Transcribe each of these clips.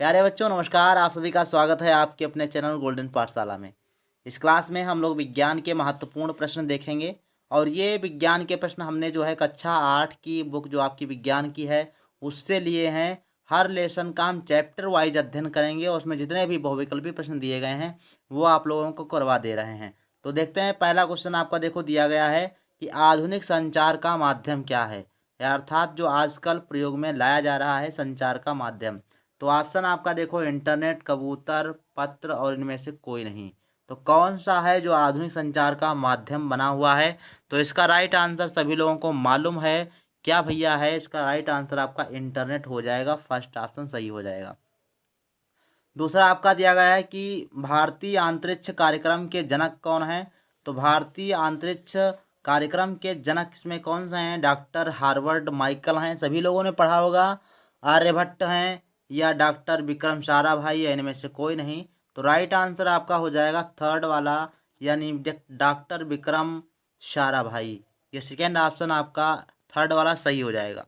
प्यारे बच्चों नमस्कार। आप सभी का स्वागत है आपके अपने चैनल गोल्डन पाठशाला में। इस क्लास में हम लोग विज्ञान के महत्वपूर्ण प्रश्न देखेंगे और ये विज्ञान के प्रश्न हमने जो है कक्षा 8 की बुक जो आपकी विज्ञान की है उससे लिए हैं। हर लेसन का हम चैप्टर वाइज अध्ययन करेंगे और उसमें जितने भी बहुविकल्पी प्रश्न दिए गए हैं वो आप लोगों को करवा दे रहे हैं। तो देखते हैं, पहला क्वेश्चन आपका देखो दिया गया है कि आधुनिक संचार का माध्यम क्या है, अर्थात जो आजकल प्रयोग में लाया जा रहा है संचार का माध्यम। तो ऑप्शन आपका देखो इंटरनेट, कबूतर, पत्र और इनमें से कोई नहीं। तो कौन सा है जो आधुनिक संचार का माध्यम बना हुआ है? तो इसका राइट आंसर सभी लोगों को मालूम है क्या भैया है? इसका राइट आंसर आपका इंटरनेट हो जाएगा। फर्स्ट ऑप्शन सही हो जाएगा। दूसरा आपका दिया गया है कि भारतीय अंतरिक्ष कार्यक्रम के जनक कौन है? तो भारतीय अंतरिक्ष कार्यक्रम के जनक इसमें कौन से हैं? डॉक्टर हार्वर्ड माइकल हैं, सभी लोगों ने पढ़ा होगा। आर्यभट्ट हैं या डॉक्टर विक्रम साराभाई या इनमें से कोई नहीं। तो राइट आंसर आपका हो जाएगा थर्ड वाला, यानी डॉक्टर विक्रम साराभाई। ये सेकेंड ऑप्शन आपका थर्ड वाला सही हो जाएगा।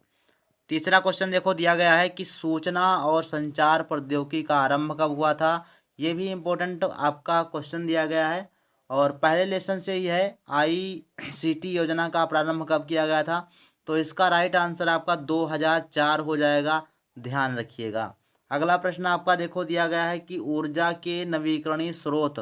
तीसरा क्वेश्चन देखो दिया गया है कि सूचना और संचार प्रौद्योगिकी का आरंभ कब हुआ था? ये भी इम्पोर्टेंट आपका क्वेश्चन दिया गया है और पहले लेसन से ही है। आईसीटी योजना का प्रारंभ कब किया गया था? तो इसका राइट आंसर आपका 2004 हो जाएगा, ध्यान रखिएगा। अगला प्रश्न आपका देखो दिया गया है कि ऊर्जा के नवीकरणीय स्रोत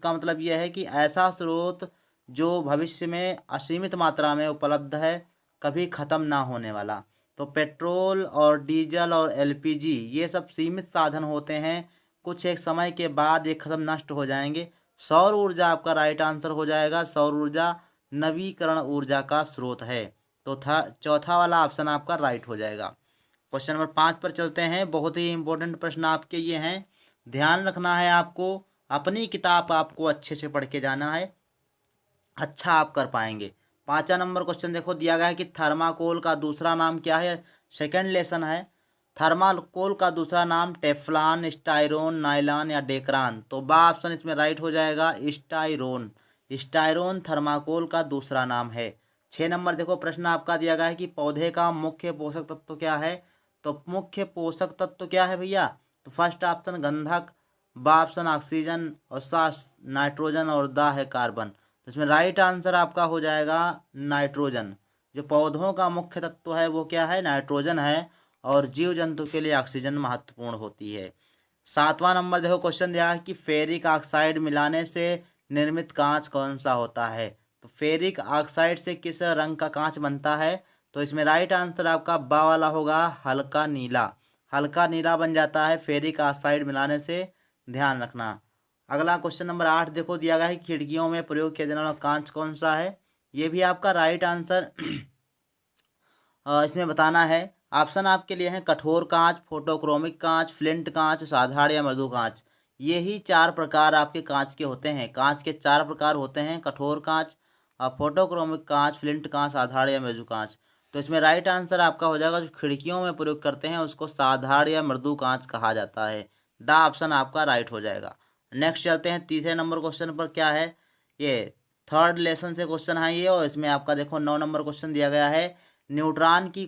का मतलब यह है कि ऐसा स्रोत जो भविष्य में असीमित मात्रा में उपलब्ध है, कभी ख़त्म ना होने वाला। तो पेट्रोल और डीजल और एलपीजी ये सब सीमित साधन होते हैं, कुछ एक समय के बाद ये ख़त्म नष्ट हो जाएंगे। सौर ऊर्जा आपका राइट आंसर हो जाएगा। सौर ऊर्जा नवीकरण ऊर्जा का स्रोत है। तो था चौथा वाला ऑप्शन आपका राइट हो जाएगा। क्वेश्चन नंबर 5 पर चलते हैं। बहुत ही इंपॉर्टेंट प्रश्न आपके ये हैं, ध्यान रखना है आपको। अपनी किताब आपको अच्छे से पढ़ के जाना है, अच्छा आप कर पाएंगे। पांचवा नंबर क्वेश्चन देखो दिया गया है कि थर्माकोल का दूसरा नाम क्या है? सेकंड लेसन है। थर्माकोल का दूसरा नाम टेफ्लॉन, स्टाइरोन, नायलॉन या डेक्रान। तो बा ऑप्शन इसमें राइट हो जाएगा, स्टाइरोन। स्टाइरोन थर्माकोल का दूसरा नाम है। 6 नंबर देखो प्रश्न आपका दिया गया है कि पौधे का मुख्य पोषक तत्व क्या है? तो मुख्य पोषक तत्व क्या है भैया? तो फर्स्ट ऑप्शन गंधक, बा ऑप्शन ऑक्सीजन और सा नाइट्रोजन और दा है कार्बन। तो इसमें राइट आंसर आपका हो जाएगा नाइट्रोजन। जो पौधों का मुख्य तत्व है वो क्या है? नाइट्रोजन है और जीव जंतु के लिए ऑक्सीजन महत्वपूर्ण होती है। 7वां नंबर देखो क्वेश्चन दिया है कि फेरिक ऑक्साइड मिलाने से निर्मित कांच कौन सा होता है? तो फेरिक ऑक्साइड से किस रंग का कांच बनता है? तो इसमें राइट आंसर आपका बा वाला होगा, हल्का नीला। हल्का नीला बन जाता है फेरिक ऑक्साइड मिलाने से, ध्यान रखना। अगला क्वेश्चन नंबर 8 देखो दिया गया है कि खिड़कियों में प्रयोग किया जाने वाला कांच कौन सा है? ये भी आपका राइट आंसर इसमें बताना है। ऑप्शन आपके लिए हैं कठोर कांच, फोटोक्रोमिक कांच, फ्लिंट कांच, साधारण या मृदु कांच। ये ही 4 प्रकार आपके कांच के होते हैं। कांच के 4 प्रकार होते हैं, कठोर कांच, फोटोक्रोमिक कांच, फ्लिंट कांच, साधारण या मृदु कांच। तो इसमें राइट आंसर आपका हो जाएगा जो खिड़कियों में प्रयोग करते हैं उसको साधारण या मृदु कांच कहा जाता है। दा ऑप्शन आपका राइट हो जाएगा। नेक्स्ट चलते हैं तीसरे नंबर क्वेश्चन पर। क्या है ये? थर्ड लेसन से क्वेश्चन है ये और इसमें आपका देखो 9 नंबर क्वेश्चन दिया गया है। न्यूट्रॉन की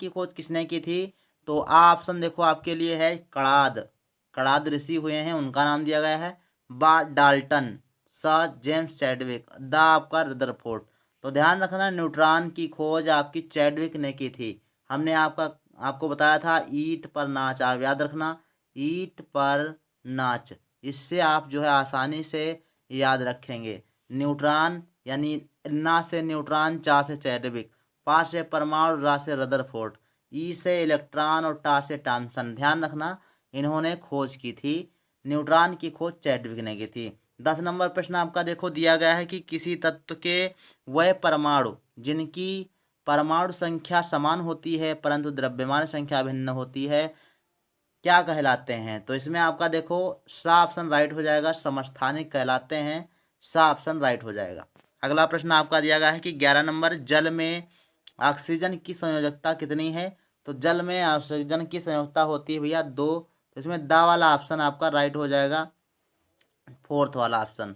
खोज किसने की थी? तो ऑप्शन देखो आपके लिए है कणाद। कणाद ऋषि हुए हैं, उनका नाम दिया गया है। बा डाल्टन, सा जेम्स चैडविक, दा आपका रदरफोर्ड। तो ध्यान रखना न्यूट्रॉन की खोज आपकी चैडविक ने की थी। हमने आपको बताया था ईट पर नाच, आप याद रखना ईट पर नाच। इससे आप जो है आसानी से याद रखेंगे। न्यूट्रॉन यानी ना से न्यूट्रॉन, चा से चैडविक, पा से परमाणु, रा से रदरफोर्ड, ई से इलेक्ट्रॉन और टा से टॉमसन। ध्यान रखना इन्होंने खोज की थी। न्यूट्रॉन की खोज चैडविक ने की थी। 10 नंबर प्रश्न आपका देखो दिया गया है कि किसी तत्व के वह परमाणु जिनकी परमाणु संख्या समान होती है परंतु द्रव्यमान संख्या भिन्न होती है क्या कहलाते हैं? तो इसमें आपका देखो सा ऑप्शन राइट हो जाएगा, समस्थानिक कहलाते हैं। सा ऑप्शन राइट हो जाएगा। अगला प्रश्न आपका दिया गया है कि 11 नंबर, जल में ऑक्सीजन की संयोजकता कितनी है? तो जल में ऑक्सीजन की संयोजकता होती है भैया 2। तो इसमें दा वाला ऑप्शन आपका राइट हो जाएगा, फोर्थ वाला ऑप्शन,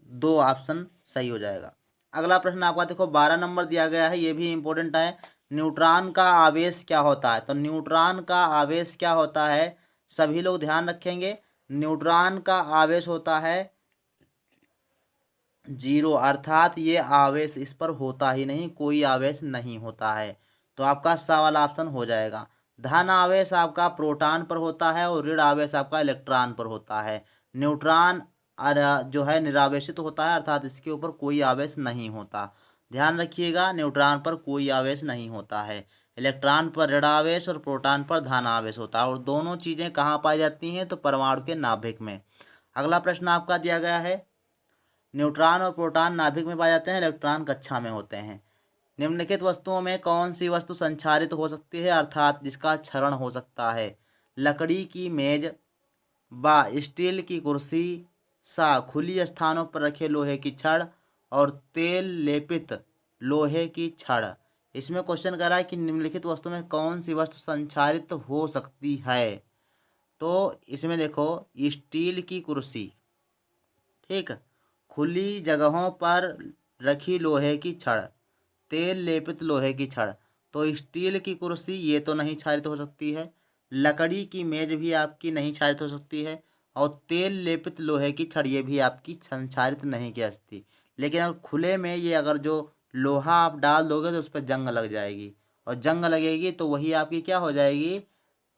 2 ऑप्शन सही हो जाएगा। अगला प्रश्न आपका देखो 12 नंबर दिया गया है, ये भी इंपॉर्टेंट है। न्यूट्रॉन का आवेश क्या होता है? तो न्यूट्रॉन का आवेश क्या होता है, सभी लोग ध्यान रखेंगे। न्यूट्रॉन का आवेश होता है 0, अर्थात ये आवेश इस पर होता ही नहीं, कोई आवेश नहीं होता है। तो आपका सा वाला ऑप्शन हो जाएगा। धन आवेश आपका प्रोटॉन पर होता है और ऋण आवेश आपका इलेक्ट्रॉन पर होता है। न्यूट्रॉन जो है निरावेशित होता है, अर्थात इसके ऊपर कोई आवेश नहीं होता। ध्यान रखिएगा, न्यूट्रॉन पर कोई आवेश नहीं होता है। इलेक्ट्रॉन पर ऋण आवेश और प्रोटॉन पर धन आवेश होता है। और दोनों चीज़ें कहाँ पाई जाती हैं? तो परमाणु के नाभिक में। अगला प्रश्न आपका दिया गया है, न्यूट्रॉन और प्रोटॉन नाभिक में पाए जाते हैं, इलेक्ट्रॉन कक्षा में होते हैं। निम्नलिखित वस्तुओं में कौन सी वस्तु संक्षारित हो सकती है, अर्थात जिसका क्षरण हो सकता है? लकड़ी की मेज, बा स्टील की कुर्सी, सा खुली स्थानों पर रखे लोहे की छड़ और तेल लेपित लोहे की छड़। इसमें क्वेश्चन कर रहा है कि निम्नलिखित वस्तु में कौन सी वस्तु संक्षारित हो सकती है? तो इसमें देखो, स्टील की कुर्सी, ठीक, खुली जगहों पर रखी लोहे की छड़, तेल लेपित लोहे की छड़। तो स्टील की कुर्सी ये तो नहीं क्षारित हो सकती है, लकड़ी की मेज भी आपकी नहीं क्षारित हो सकती है, और तेल लेपित लोहे की छड़ ये भी आपकी संक्षारित नहीं की जा सकती। लेकिन अगर खुले में ये अगर जो लोहा आप डाल दोगे तो उस पर जंग लग जाएगी, और जंग लगेगी तो वही आपकी क्या हो जाएगी,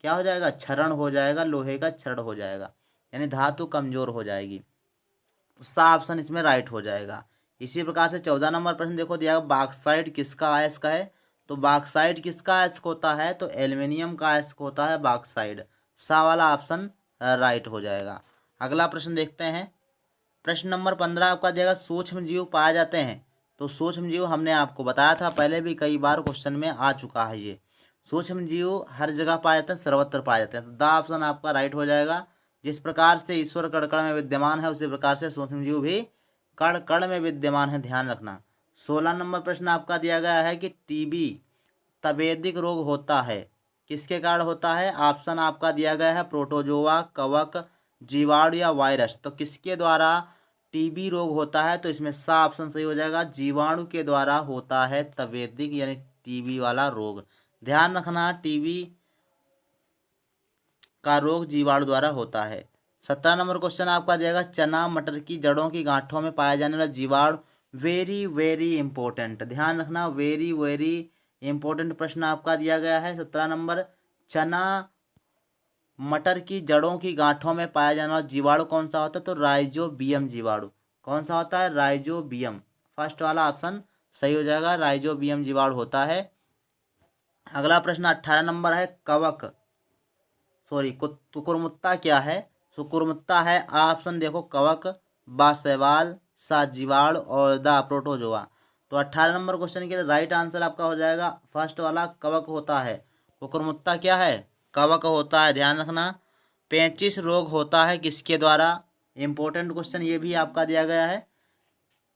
क्या हो जाएगा? क्षरण हो जाएगा, लोहे का क्षरण हो जाएगा, यानी धातु कमजोर हो जाएगी। तो सा ऑप्शन इसमें राइट हो जाएगा। इसी प्रकार से 14 नंबर प्रश्न देखो दिया, बॉक्साइट किसका अयस्क है? तो बॉक्साइट किसका अयस्क होता है? तो एल्युमिनियम का अयस्क होता है बॉक्साइट। सा वाला ऑप्शन राइट हो जाएगा। अगला प्रश्न देखते हैं, प्रश्न नंबर 15 आपका दिया, सूक्ष्म जीव पाए जाते हैं। तो सूक्ष्म जीव हमने आपको बताया था पहले भी, कई बार क्वेश्चन में आ चुका है ये। सूक्ष्म जीव हर जगह पाए जाते हैं, सर्वत्र पाए जाते हैं। तो द ऑप्शन आपका राइट हो जाएगा। जिस प्रकार से ईश्वर कण कण में विद्यमान है, उसी प्रकार से सूक्ष्म जीव भी कण कण में विद्यमान है, ध्यान रखना। 16 नंबर प्रश्न आपका दिया गया है कि टीबी तपेदिक रोग होता है, किसके कारण होता है? ऑप्शन आपका दिया गया है प्रोटोजोआ, कवक, जीवाणु या वायरस। तो किसके द्वारा टीबी रोग होता है? तो इसमें सा ऑप्शन सही हो जाएगा, जीवाणु के द्वारा होता है तपेदिक यानी टीबी वाला रोग। ध्यान रखना, टीबी का रोग जीवाणु द्वारा होता है। 17 नंबर क्वेश्चन आपका दिया गया, चना मटर की जड़ों की गांठों में पाया जाने वाला जीवाणु। वेरी वेरी इंपॉर्टेंट, ध्यान रखना, वेरी वेरी इंपॉर्टेंट प्रश्न आपका दिया गया है 17 नंबर। चना मटर की जड़ों की गांठों में पाया जाने वाला जीवाणु कौन सा होता है? तो राइजोबियम जीवाणु। कौन सा होता है? राइजोबियम। फर्स्ट वाला ऑप्शन सही हो जाएगा, राइजोबियम जीवाणु होता है। अगला प्रश्न 18 नंबर है, कवक सॉरी कुकुरमुत्ता क्या है? सो कुकुरमुत्ता है ऑप्शन देखो, कवक, बा शैवाल, सा जीवाणु और दा प्रोटोजोआ। तो 18 नंबर क्वेश्चन के लिए राइट आंसर आपका हो जाएगा फर्स्ट वाला, कवक होता है। कुकुरमुत्ता क्या है? कवक होता है, ध्यान रखना। 35 रोग होता है किसके द्वारा? इंपॉर्टेंट क्वेश्चन ये भी आपका दिया गया है।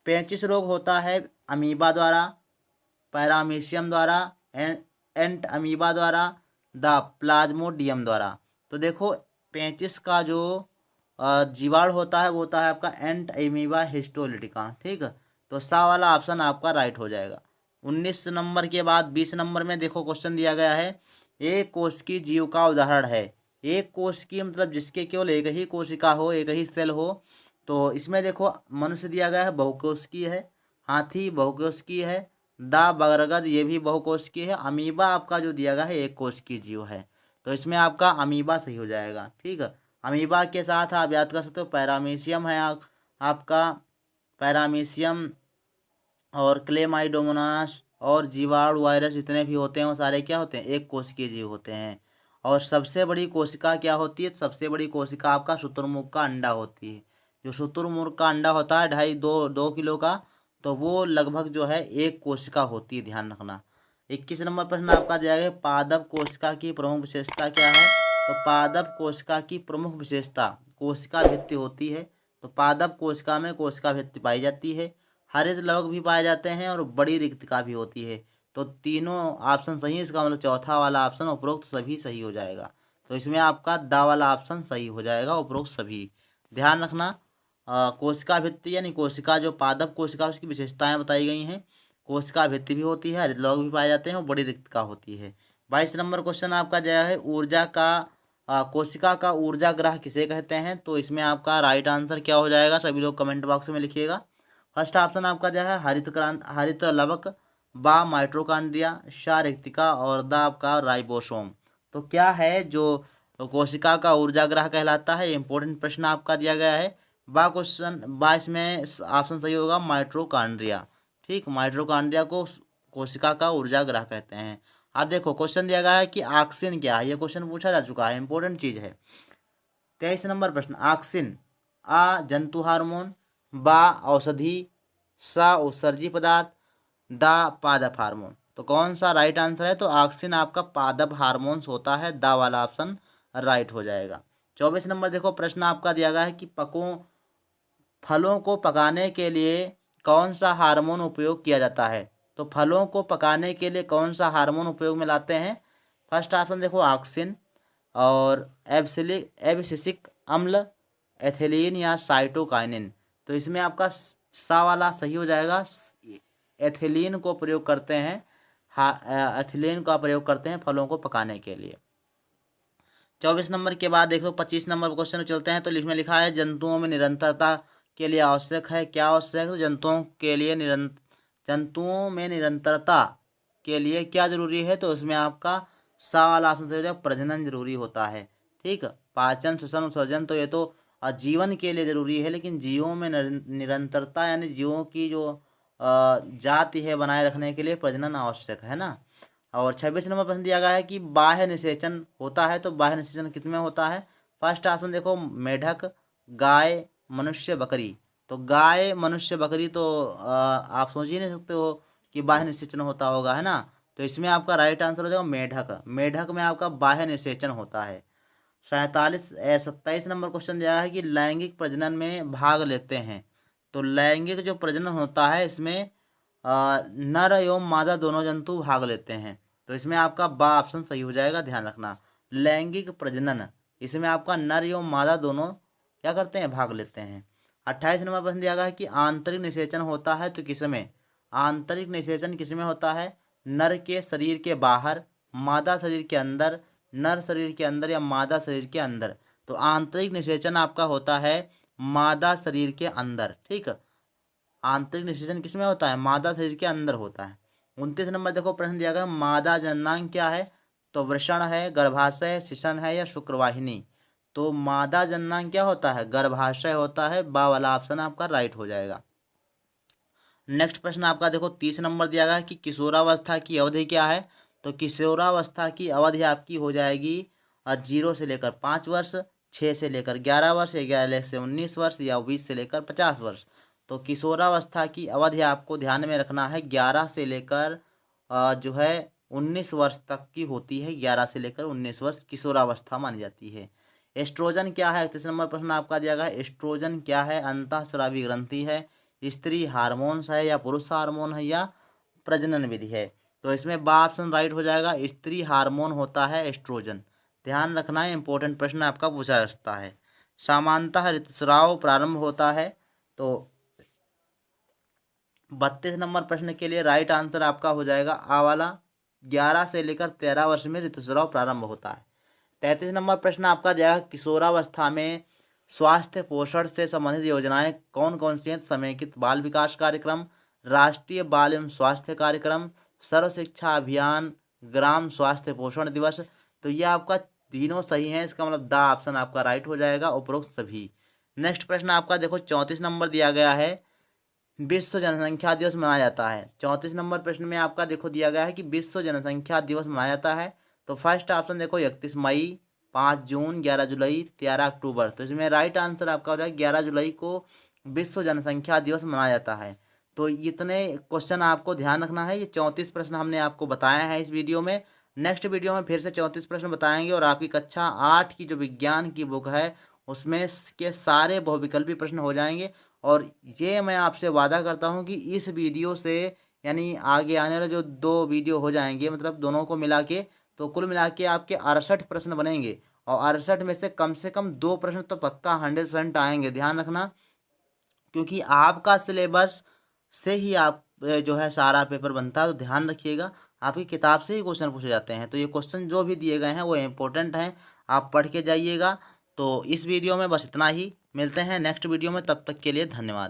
35 रोग होता है अमीबा द्वारा, पैरामीशियम द्वारा, एंट अमीबा द्वारा, द प्लाज्मोडियम द्वारा। तो देखो 35 का जो जीवाणु होता है वो होता है आपका एंट अमीबा हिस्टोलिटिका, ठीक है। तो सा वाला ऑप्शन आपका राइट हो जाएगा। 19 नंबर के बाद 20 नंबर में देखो क्वेश्चन दिया गया है, एक कोश की जीव का उदाहरण है। एक कोश की मतलब जिसके केवल एक ही कोशिका हो, एक ही सेल हो। तो इसमें देखो मनुष्य दिया गया है, बहुकोशिकीय है। हाथी बहुकोशिकीय है। दा बगरगद ये भी बहुकोशिकीय है। अमीबा आपका जो दिया गया है एक कोशिकीय जीव है। तो इसमें आपका अमीबा सही हो जाएगा, ठीक है। अमीबा के साथ आप याद कर सकते हो पैरामीशियम है आपका, पैरामीशियम और क्लेमाइडोमोनास और जीवाणु वायरस जितने भी होते हैं वो सारे क्या होते हैं? एक कोशिकीय जीव होते हैं। और सबसे बड़ी कोशिका क्या होती है? सबसे बड़ी कोशिका आपका शुतुरमुर्ग का अंडा होती है। जो शुतुरमुर्ग का अंडा होता है 2.5 किलो का, तो वो लगभग जो है एक कोशिका होती है, ध्यान रखना। 21 नंबर प्रश्न आपका दिया गया, पादप कोशिका की प्रमुख विशेषता क्या है? तो पादप कोशिका की प्रमुख विशेषता कोशिका भित्ति होती है। तो पादप कोशिका में कोशिका भित्ति पाई जाती है, हरित लवक भी पाए जाते हैं और बड़ी रिक्तिका भी होती है। तो तीनों ऑप्शन सही है, इसका मतलब चौथा वाला ऑप्शन उपरोक्त सभी सही हो जाएगा। तो इसमें आपका दा वाला ऑप्शन सही हो जाएगा, उपरोक्त सभी। ध्यान रखना, कोशिका भित्ति यानी कोशिका जो पादप कोशिका उसकी विशेषताएं बताई गई हैं। कोशिका भित्ति भी होती है, हरित लौह भी पाए जाते हैं और बड़ी रिक्तिका होती है। 22 नंबर क्वेश्चन आपका दिया है ऊर्जा का कोशिका का ऊर्जा ग्रह किसे कहते हैं? तो इसमें आपका राइट आंसर क्या हो जाएगा, सभी लोग कमेंट बॉक्स में लिखिएगा। फर्स्ट ऑप्शन आपका दिया है हरित लवक, बा माइट्रोकांड्रिया, सा रिक्तिका और द आपका राइबोसोम। तो क्या है जो कोशिका का ऊर्जा ग्रह कहलाता है? इंपॉर्टेंट प्रश्न आपका दिया गया है। बा क्वेश्चन बा इसमें ऑप्शन सही होगा माइट्रोकांड्रिया। ठीक, माइट्रोकांड्रिया को कोशिका का ऊर्जा ग्रह कहते हैं। अब देखो क्वेश्चन दिया गया है कि ऑक्सिन क्या है, ये क्वेश्चन पूछा जा चुका है, इंपॉर्टेंट चीज है। 23 नंबर प्रश्न, ऑक्सिन आ जंतु हार्मोन, बा औषधि, सा उत्सर्जी पदार्थ, दा पादप हार्मोन। तो कौन सा राइट आंसर है? तो ऑक्सिन आपका पादप हार्मोन्स होता है, दा वाला ऑप्शन राइट हो जाएगा। 24 नंबर देखो प्रश्न आपका दिया गया है कि फलों को पकाने के लिए कौन सा हार्मोन उपयोग किया जाता है? तो फलों को पकाने के लिए कौन सा हार्मोन उपयोग में लाते हैं? फर्स्ट ऑप्शन देखो ऑक्सिन और एब्सिसिक अम्ल, एथिलीन या साइटोकाइनिन। तो इसमें आपका सा वाला सही हो जाएगा। एथिलीन को प्रयोग करते हैं, एथिलीन का प्रयोग करते हैं फलों को पकाने के लिए। 24 नंबर के बाद देखो 25 नंबर क्वेश्चन में चलते हैं। तो इसमें लिखा है जंतुओं में निरंतरता के लिए आवश्यक है, क्या आवश्यक है? तो जंतुओं में निरंतरता के लिए क्या जरूरी है? तो इसमें आपका सा वाला ऑप्शन सही हो प्रजनन जरूरी होता है। ठीक, पाचन श्वसन उत्सर्जन तो ये तो जीवन के लिए जरूरी है, लेकिन जीवों में निरंतरता यानी जीवों की जो जाति है बनाए रखने के लिए प्रजनन आवश्यक है ना। और 26 नंबर प्रश्न दिया गया है कि बाह्य निषेचन होता है, तो बाह्य निषेचन कितने होता है? फर्स्ट ऑप्शन देखो मेढक, गाय, मनुष्य, बकरी। तो गाय, मनुष्य, बकरी तो आप सोच ही नहीं सकते हो कि बाह्य निषेचन होता होगा, है ना। तो इसमें आपका राइट आंसर हो जाएगा मेढक। मेढक में आपका बाह्य निषेचन होता है। 27 नंबर क्वेश्चन दिया है कि लैंगिक प्रजनन में भाग लेते हैं। तो लैंगिक जो प्रजनन होता है इसमें नर एवं मादा दोनों जंतु भाग लेते हैं। तो इसमें आपका बा ऑप्शन सही हो जाएगा, ध्यान रखना। लैंगिक प्रजनन इसमें आपका नर एवं मादा दोनों क्या करते हैं, भाग लेते हैं। 28 नंबर प्रश्न दिया गया है कि आंतरिक निषेचन होता है तो किसमें? आंतरिक निषेचन किसमें होता है? नर के शरीर के बाहर, मादा शरीर के अंदर, नर शरीर के अंदर या मादा शरीर के अंदर। तो आंतरिक निषेचन आपका होता है मादा शरीर के अंदर। ठीक, आंतरिक निषेचन किसमें होता है? मादा शरीर के अंदर होता है। 29 नंबर देखो प्रश्न दिया गया मादा जननांग क्या है? तो वृषण है, गर्भाशय, शिशन है या शुक्रवाहिनी। तो मादा जननांग क्या होता है? गर्भाशय होता है, बा वाला ऑप्शन आपका राइट हो जाएगा। नेक्स्ट प्रश्न आपका देखो 30 नंबर दिया गया है कि किशोरावस्था की अवधि क्या है? तो किशोरावस्था की अवधि आपकी हो जाएगी 0 से लेकर 5 वर्ष, 6 से लेकर 11 वर्ष, 11 से 19 वर्ष या 20 से लेकर 50 वर्ष। तो किशोरावस्था की अवधि आपको ध्यान में रखना है 11 से लेकर जो है 19 वर्ष तक की होती है। 11 से लेकर 19 वर्ष किशोरावस्था मानी जाती है। एस्ट्रोजन क्या है? 31 नंबर प्रश्न आपका दिया गया है एस्ट्रोजन क्या है? अंतःस्रावी ग्रंथि है, स्त्री हार्मोन्स है या पुरुष हार्मोन है या प्रजनन विधि है। तो इसमें बा ऑप्शन राइट हो जाएगा, स्त्री हार्मोन होता है एस्ट्रोजन। ध्यान रखना है, इंपॉर्टेंट प्रश्न आपका पूछा जा सकता है। सामान्यतः ऋतुस्राव प्रारंभ होता है। तो 32 नंबर प्रश्न के लिए राइट आंसर आपका हो जाएगा आ वाला, 11 से लेकर 13 वर्ष में ऋतुस्राव प्रारंभ होता है। 33 नंबर प्रश्न आपका दिया है किशोरावस्था में स्वास्थ्य पोषण से संबंधित योजनाएं कौन कौन सी हैं? समेकित बाल विकास कार्यक्रम, राष्ट्रीय बाल एवं स्वास्थ्य कार्यक्रम, सर्व शिक्षा अभियान, ग्राम स्वास्थ्य पोषण दिवस। तो ये आपका तीनों सही हैं, इसका मतलब द ऑप्शन आपका राइट हो जाएगा, उपरोक्त सभी। नेक्स्ट प्रश्न आपका देखो 34 नंबर दिया गया है विश्व जनसंख्या दिवस मनाया जाता है। 34 नंबर प्रश्न में आपका देखो दिया गया है कि विश्व जनसंख्या दिवस मनाया जाता है। तो फर्स्ट ऑप्शन देखो 31 मई, 5 जून, 11 जुलाई, 13 अक्टूबर। तो इसमें राइट आंसर आपका हो जाएगा 11 जुलाई को विश्व जनसंख्या दिवस मनाया जाता है। तो इतने क्वेश्चन आपको ध्यान रखना है। ये 34 प्रश्न हमने आपको बताया है इस वीडियो में। नेक्स्ट वीडियो में फिर से 34 प्रश्न बताएंगे और आपकी कक्षा 8 की जो विज्ञान की बुक है उसमें के सारे बहुविकल्पी प्रश्न हो जाएंगे। और ये मैं आपसे वादा करता हूँ कि इस वीडियो से यानी आगे आने वाले जो 2 वीडियो हो जाएंगे, मतलब दोनों को मिला के, तो कुल मिला के आपके 68 प्रश्न बनेंगे और 68 में से कम 2 प्रश्न तो पक्का 100% आएंगे। ध्यान रखना, क्योंकि आपका सिलेबस से ही आप जो है सारा पेपर बनता है, तो ध्यान रखिएगा आपकी किताब से ही क्वेश्चन पूछे जाते हैं। तो ये क्वेश्चन जो भी दिए गए हैं वो इम्पोर्टेंट हैं, आप पढ़ के जाइएगा। तो इस वीडियो में बस इतना ही, मिलते हैं नेक्स्ट वीडियो में, तब तक के लिए धन्यवाद।